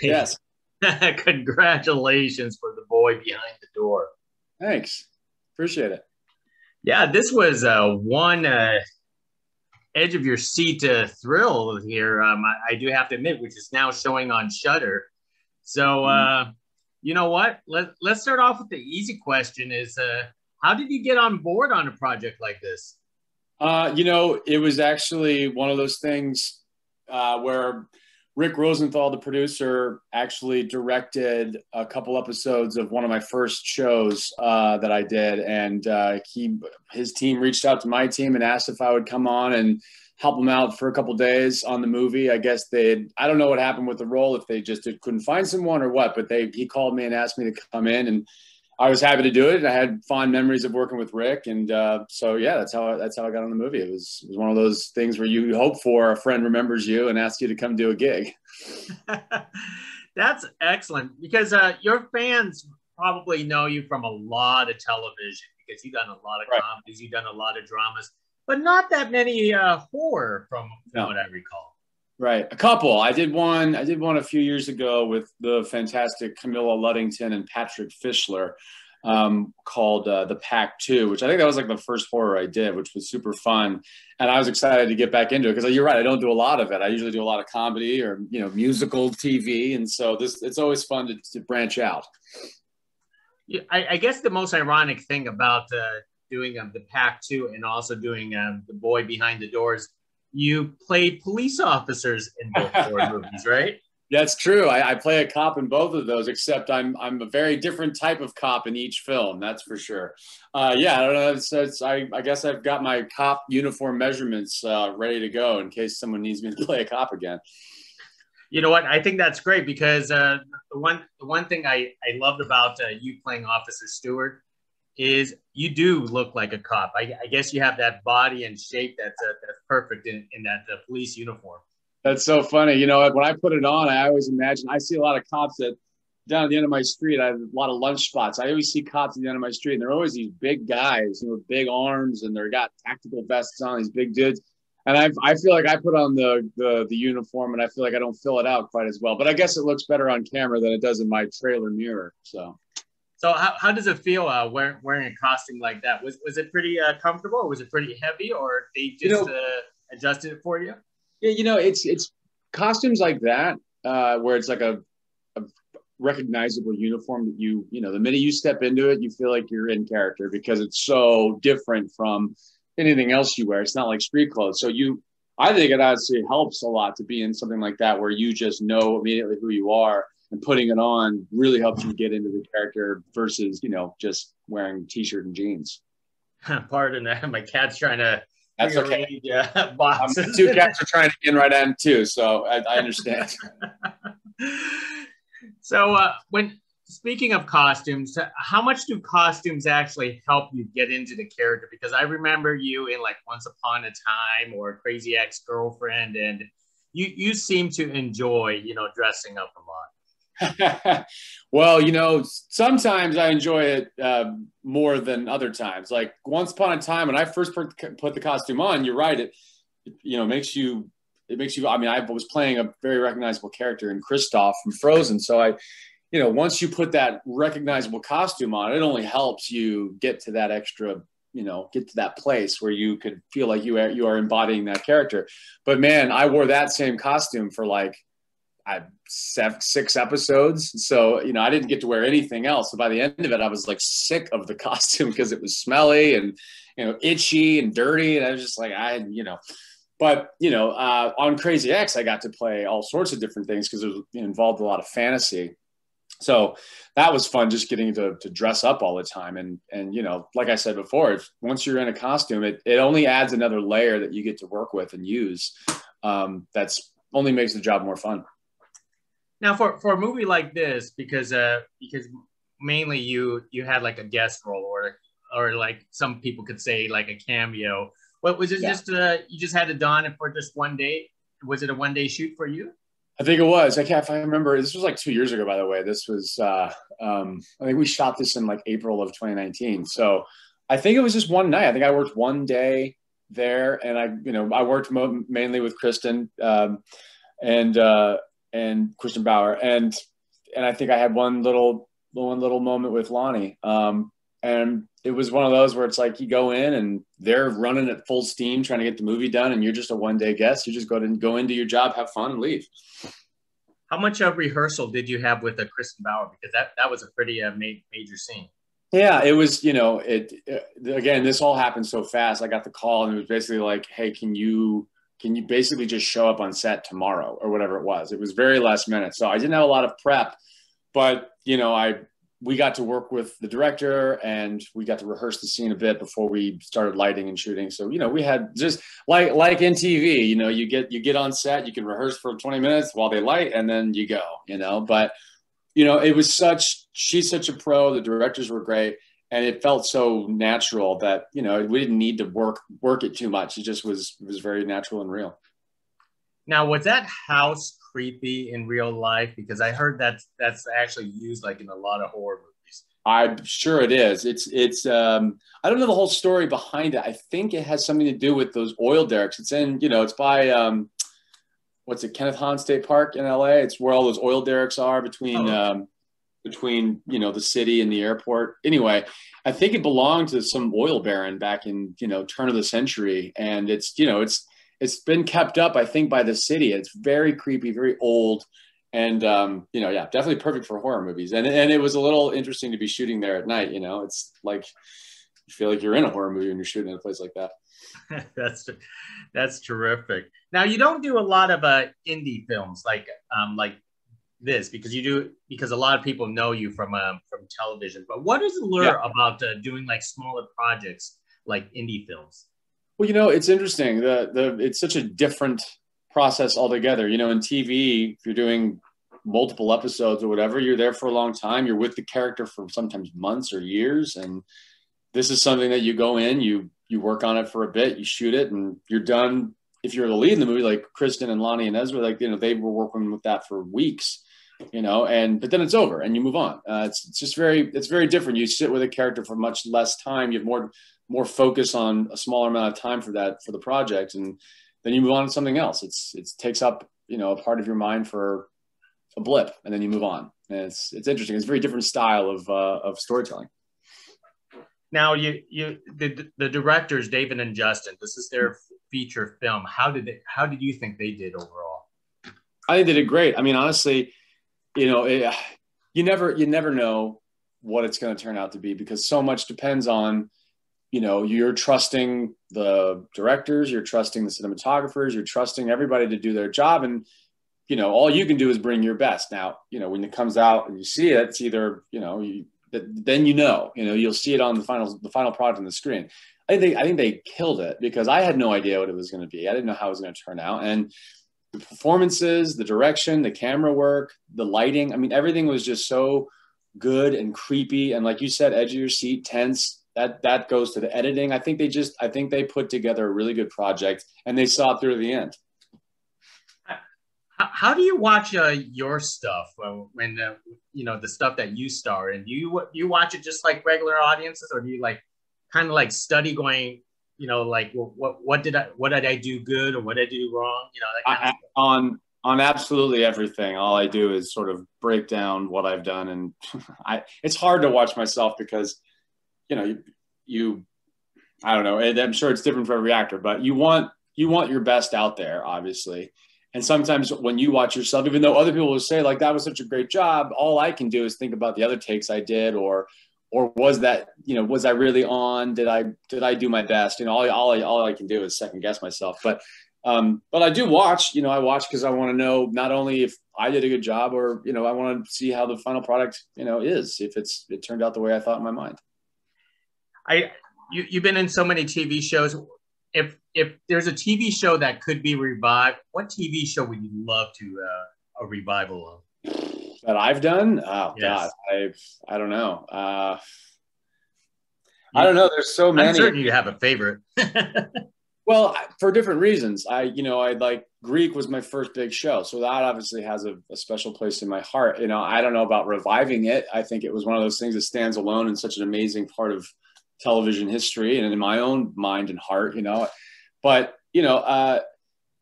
Yes. Congratulations for the boy behind the door. Thanks. Appreciate it. Yeah, this was one edge of your seat thrill here. I do have to admit, which is now showing on Shudder. So, you know what? Let's start off with the easy question: Is how did you get on board on a project like this? It was actually one of those things where Rick Rosenthal, the producer, actually directed a couple episodes of one of my first shows that I did, and his team reached out to my team and asked if I would come on and help them out for a couple days on the movie. I guess I don't know what happened with the role, if they just couldn't find someone or what, but he called me and asked me to come in, and I was happy to do it. I had fond memories of working with Rick, and so yeah, that's how I got on the movie. It was one of those things where you hope for a friend remembers you and asks you to come do a gig. That's excellent, because your fans probably know you from a lot of television, because you've done a lot of comedies, you've done a lot of dramas, but not that many horror from what I recall. Right. A couple. I did one a few years ago with the fantastic Camilla Luddington and Patrick Fischler, called The Pack 2, which I think that was like the first horror I did, which was super fun. And I was excited to get back into it, because you're right, I don't do a lot of it. I usually do a lot of comedy or, musical TV. And so it's always fun to branch out. Yeah, I guess the most ironic thing about doing The Pack 2 and also doing The Boy Behind the Doors, you played police officers in both horror movies, right? That's true. I play a cop in both of those, except I'm a very different type of cop in each film. That's for sure. Yeah, I don't know. I guess I've got my cop uniform measurements ready to go in case someone needs me to play a cop again. You know what? I think that's great, because the one thing I loved about you playing Officer Stewart is you do look like a cop. I guess you have that body and shape that's perfect in that police uniform. That's so funny. When I put it on, I always imagine, I see a lot of cops down at the end of my street. I have a lot of lunch spots. I always see cops at the end of my street, and they're always these big guys, with big arms, and they're got tactical vests on, these big dudes. And I feel like I put on the uniform, and I feel like I don't fill it out quite as well. But I guess it looks better on camera than it does in my trailer mirror. So how does it feel wearing a costume like that? Was it pretty comfortable, or was it pretty heavy, or they just adjusted it for you? Yeah, it's costumes like that where it's like a recognizable uniform that the minute you step into it, you feel like you're in character, because it's so different from anything else you wear. It's not like street clothes. So I think it actually helps a lot to be in something like that, where you just know immediately who you are. And putting it on really helps you get into the character versus, just wearing t-shirt and jeans. Pardon that. My cat's trying to. That's okay. Boxes. Two cats are trying to get in right end too, so I understand. So when speaking of costumes, how much do costumes actually help you get into the character? Because I remember you in like Once Upon a Time or Crazy Ex-Girlfriend, and you seem to enjoy, dressing up a lot. Well, sometimes I enjoy it more than other times. Like Once Upon a Time, when I first put the costume on, you're right. It makes you. I mean, I was playing a very recognizable character in Kristoff from Frozen. So once you put that recognizable costume on, it only helps you get to that extra, get to that place where you could feel like you are embodying that character. But man, I wore that same costume for like 6 episodes. So, I didn't get to wear anything else. So by the end of it, I was like sick of the costume, because it was smelly and, itchy and dirty. And I was just like, but, on Crazy Ex, I got to play all sorts of different things, because it involved a lot of fantasy. So that was fun, just getting to dress up all the time. And, like I said before, once you're in a costume, it only adds another layer that you get to work with and use. That's only makes the job more fun. Now, for a movie like this, because mainly you had like a guest role, or like some people could say like a cameo. What was it? Yeah. Just you just had to don it for just one day? Was it a one-day shoot for you? I think it was. If I remember, this was like 2 years ago, by the way. This was I think we shot this in like April of 2019. So I think it was just one night. I think I worked one day there, and I worked mainly with Kristen, and and Christian Bauer, and I think I had one little moment with Lonnie, and it was one of those where it's like you go in and they're running at full steam trying to get the movie done, and you're just a one-day guest. You just go into your job, have fun, and leave. How much of rehearsal did you have with Kristen Bauer? Because that was a pretty major scene. Yeah, it was, again, this all happened so fast. I got the call and it was basically like, hey, can you basically just show up on set tomorrow or whatever it was. It was very last minute. So I didn't have a lot of prep, but, we got to work with the director and we got to rehearse the scene a bit before we started lighting and shooting. So, we had just like in TV, you get on set, you can rehearse for 20 minutes while they light and then you go, but it was she's such a pro, the directors were great. And it felt so natural that, we didn't need to work it too much. It just was very natural and real. Now, was that house creepy in real life? Because I heard that's actually used like in a lot of horror movies. I'm sure it is. It's I don't know the whole story behind it. I think it has something to do with those oil derricks. It's in, it's by, what's it, Kenneth Hahn State Park in LA. It's where all those oil derricks are between the city and the airport. Anyway, I think it belonged to some oil baron back in, turn of the century. And it's been kept up, I think, by the city. It's very creepy, very old. And, yeah, definitely perfect for horror movies. And it was a little interesting to be shooting there at night. It's like, you feel like you're in a horror movie when you're shooting in a place like that. That's terrific. Now, you don't do a lot of indie films like this because a lot of people know you from television. But what is the lure about doing like smaller projects like indie films? Well, it's interesting. It's such a different process altogether. In TV, if you're doing multiple episodes or whatever, you're there for a long time. You're with the character for sometimes months or years. And this is something that you go in, you work on it for a bit, you shoot it, and you're done. If you're the lead in the movie, like Kristen and Lonnie and Ezra, they were working with that for weeks, but then it's over and you move on. It's very different. You sit with a character for much less time. You have more focus on a smaller amount of time for the project, and then you move on to something else. It takes up a part of your mind for a blip, and then you move on. And it's interesting. It's a very different style of storytelling. Now, the directors David and Justin, this is their feature film. How did you think they did overall? I think they did great. I mean, honestly, you never know what it's going to turn out to be because so much depends on. You're trusting the directors, you're trusting the cinematographers, you're trusting everybody to do their job. And, all you can do is bring your best. Now, when it comes out and you see it, it's either, then you'll see it on the final product on the screen. I think they killed it because I had no idea what it was going to be. I didn't know how it was going to turn out. And the performances, the direction, the camera work, the lighting, I mean, everything was just so good and creepy. And like you said, edge of your seat, tense. That goes to the editing. I think they put together a really good project and they saw it through to the end. How do you watch your stuff when the stuff that you star in? Do you watch it just like regular audiences, or do you kind of study going, what did I do good or what did I do wrong? That kind of stuff. On absolutely everything. All I do is sort of break down what I've done, and it's hard to watch myself because. I don't know. I'm sure it's different for every actor, but you want your best out there, obviously. And sometimes when you watch yourself, even though other people will say like, that was such a great job, all I can do is think about the other takes I did, or was that, was I really on? Did I do my best? All I can do is second guess myself. But I do watch, I watch because I want to know not only if I did a good job or, I want to see how the final product, is, if it turned out the way I thought in my mind. You've been in so many TV shows. If there's a TV show that could be revived, what TV show would you love to a revival of? That I've done? Oh yes. God, I don't know. I don't know. There's so many. I'm certain you have a favorite. Well, for different reasons. I like Greek was my first big show, so that obviously has a special place in my heart. I don't know about reviving it. I think it was one of those things that stands alone in such an amazing part of television history and in my own mind and heart, but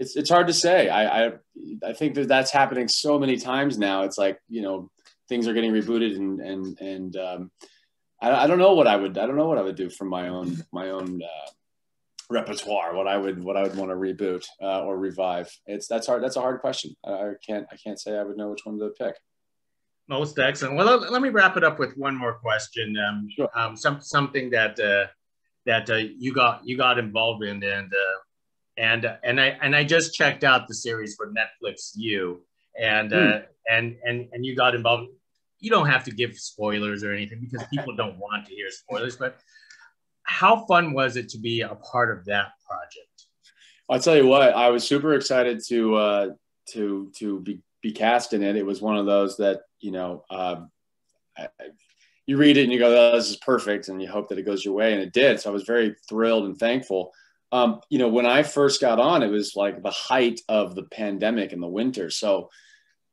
it's hard to say. I think that that's happening so many times now. It's like, you know, things are getting rebooted, and I don't know what I would do from my own repertoire. What I would want to reboot or revive. That's hard. That's a hard question. I can't say I would know which one to pick. Most excellent. Well, let me wrap it up with one more question. Sure. Something that you got involved in, and I just checked out the series for Netflix You, and you got involved. You don't have to give spoilers or anything because people don't want to hear spoilers, but how fun was it to be a part of that project? I'll tell you what, I was super excited to be cast in it. It was one of those that, you know, you read it and you go, oh, this is perfect, and you hope that it goes your way, and it did. So I was very thrilled and thankful. You know, when I first got on, it was like the height of the pandemic in the winter. So,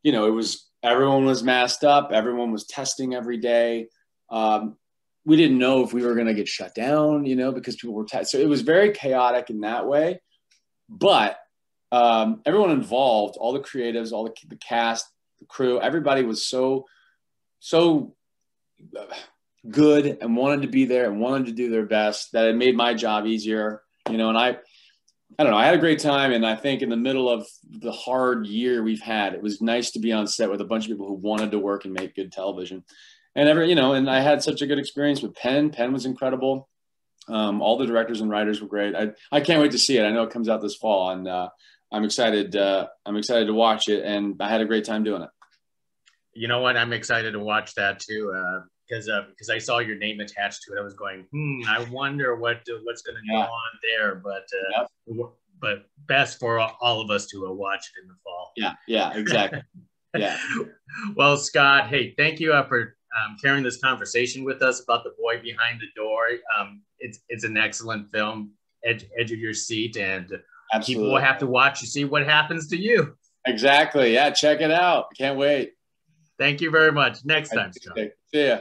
you know, everyone was masked up, everyone was testing every day. We didn't know if we were going to get shut down, you know, because people were tested. So it was very chaotic in that way. But everyone involved, all the creatives, all the cast, the crew, everybody was so good and wanted to be there and wanted to do their best that it made my job easier, you know. And I don't know, I had a great time. And I think in the middle of the hard year we've had, it was nice to be on set with a bunch of people who wanted to work and make good television. And and I had such a good experience with Penn. Penn was incredible. All the directors and writers were great. I can't wait to see it. I know it comes out this fall, and I'm excited to watch it. And I had a great time doing it. You know what? I'm excited to watch that too, because I saw your name attached to it. I was going, I wonder what's going to go on there. But best for all of us to watch it in the fall. Yeah, exactly. Yeah. Well, Scott, hey, thank you for carrying this conversation with us about The Boy Behind the Door. It's an excellent film, edge of your seat, and Absolutely. People will have to watch to see what happens to you. Exactly. Yeah, check it out. Can't wait. Thank you very much. Next time, Scott. See ya.